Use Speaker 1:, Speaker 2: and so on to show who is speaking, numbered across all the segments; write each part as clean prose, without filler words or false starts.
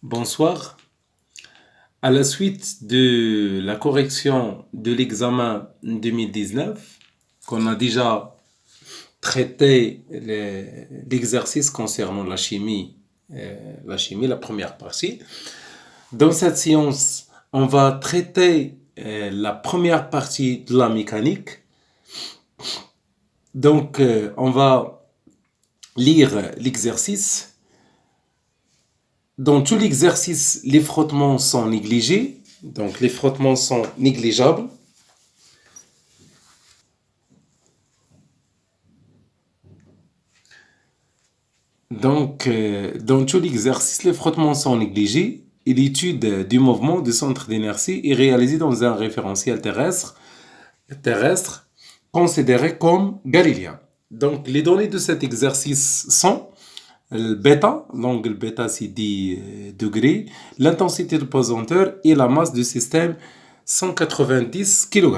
Speaker 1: Bonsoir. À la suite de la correction de l'examen 2019, qu'on a déjà traité l'exercice concernant la première partie. Dans cette séance, on va traiter la première partie de la mécanique. Donc, on va lire l'exercice. Dans tout l'exercice, les frottements sont négligés. Donc, les frottements sont négligeables. Donc, dans tout l'exercice, les frottements sont négligés et l'étude du mouvement du centre d'inertie est réalisée dans un référentiel terrestre considéré comme galiléen. Donc, les données de cet exercice sont le bêta, l'angle bêta c'est 10 degrés, l'intensité de pesanteur et la masse du système 190 kg.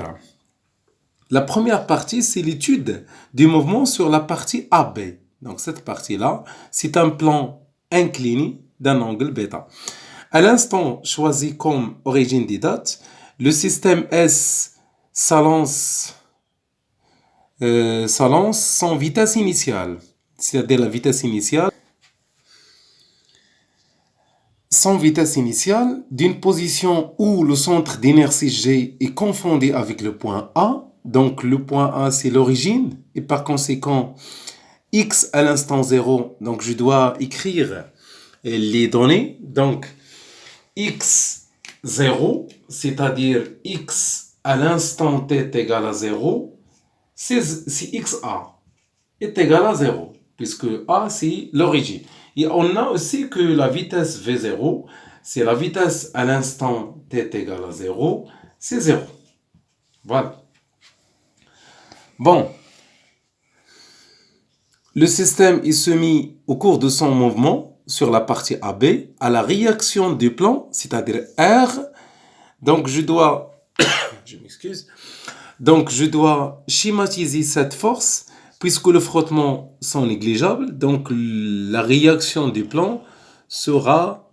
Speaker 1: La première partie, c'est l'étude du mouvement sur la partie AB. Donc cette partie-là, c'est un plan incliné d'un angle bêta. À l'instant choisi comme origine des dates, le système S s'allonge sans vitesse initiale, c'est-à-dire la vitesse initiale, sans vitesse initiale, d'une position où le centre d'inertie G est confondu avec le point A. Donc le point A, c'est l'origine, et par conséquent, X à l'instant 0, donc je dois écrire les données. Donc X0, c'est-à-dire X à l'instant T est égal à 0, c'est XA est égal à 0, puisque A, c'est l'origine. Et on a aussi que la vitesse V0, c'est la vitesse à l'instant T est égal à 0, c'est 0. Voilà. Bon. Le système est soumis au cours de son mouvement sur la partie AB à la réaction du plan, c'est-à-dire R. Donc je dois, je m'excuse, donc je dois schématiser cette force puisque le frottement sont négligeables. Donc la réaction du plan sera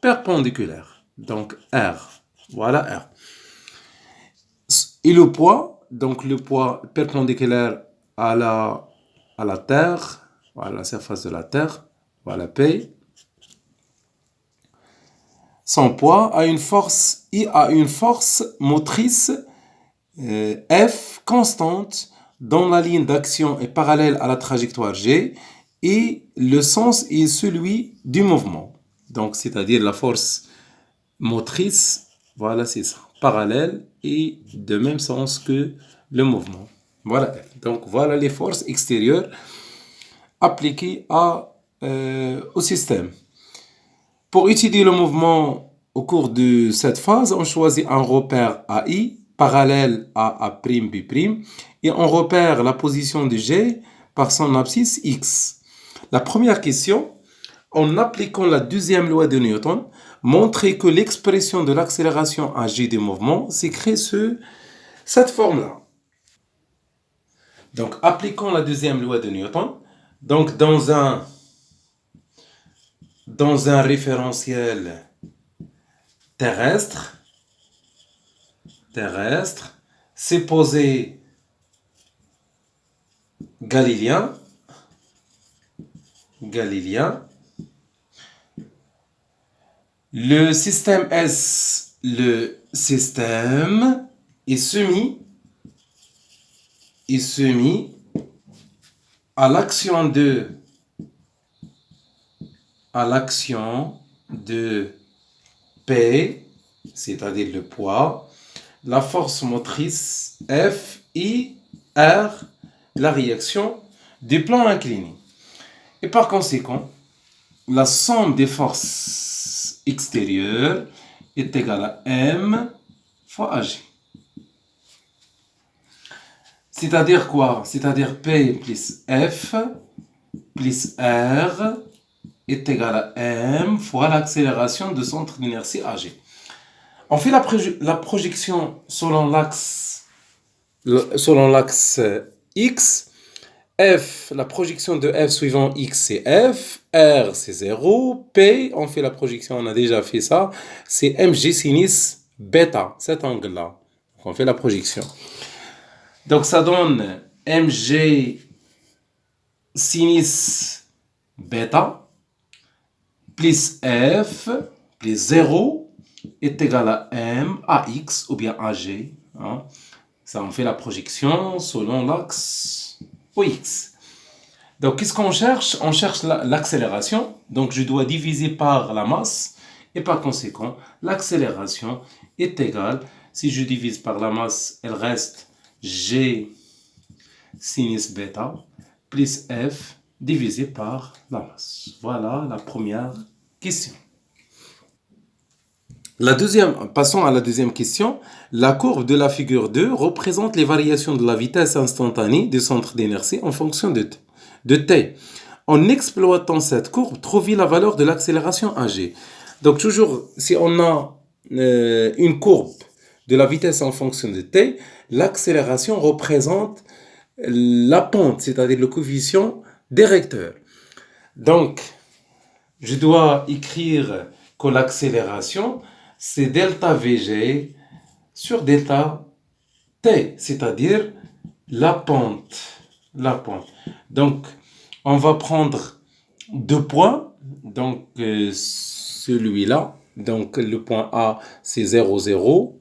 Speaker 1: perpendiculaire. Donc R, voilà R. Et le poids, donc le poids perpendiculaire à la Terre, voilà la surface de la Terre, voilà P. Son poids a une force motrice F constante dont la ligne d'action est parallèle à la trajectoire G et le sens est celui du mouvement. Donc, c'est-à-dire la force motrice, voilà, c'est ça, parallèle et de même sens que le mouvement. Voilà. Donc, voilà les forces extérieures appliquées au système. Pour étudier le mouvement au cours de cette phase, on choisit un repère AI parallèle à A'B' et on repère la position de G par son abscisse X. La première question, en appliquant la deuxième loi de Newton, montrer que l'expression de l'accélération à G du mouvement s'écrit sous cette forme-là. Donc, appliquons la deuxième loi de Newton. Donc, dans un référentiel terrestre, c'est posé galiléen, le système S, est soumis à l'action de P, c'est-à-dire le poids, la force motrice F et R, la réaction du plan incliné. Et par conséquent, la somme des forces extérieures est égale à M fois AG. C'est-à-dire quoi? C'est-à-dire P plus F plus R est égal à M fois l'accélération de centre d'inertie AG. On fait la projection selon l'axe X. F, la projection de F suivant X, c'est F. R, c'est 0. P, on fait la projection, on a déjà fait ça. C'est MG sinus bêta, cet angle-là. On fait la projection. Donc, ça donne MG sinus bêta plus F plus 0 est égal à M, AX ou bien AG. Hein. Ça, on fait la projection selon l'axe OX. Donc, qu'est-ce qu'on cherche? On cherche l'accélération. Donc, je dois diviser par la masse. Et par conséquent, l'accélération est égale. Si je divise par la masse, elle reste G sinus bêta plus F divisé par la masse. Voilà la première question. Passons à la deuxième question. La courbe de la figure 2 représente les variations de la vitesse instantanée du centre d'inertie en fonction de t. En exploitant cette courbe, trouvez la valeur de l'accélération AG. Donc toujours, si on a une courbe de la vitesse en fonction de t, l'accélération représente la pente, c'est-à-dire le coefficient directeur. Donc, je dois écrire que l'accélération, c'est delta Vg sur delta t, c'est-à-dire la pente. Donc, on va prendre deux points. Donc, celui-là. Donc, le point A, c'est 0, 0.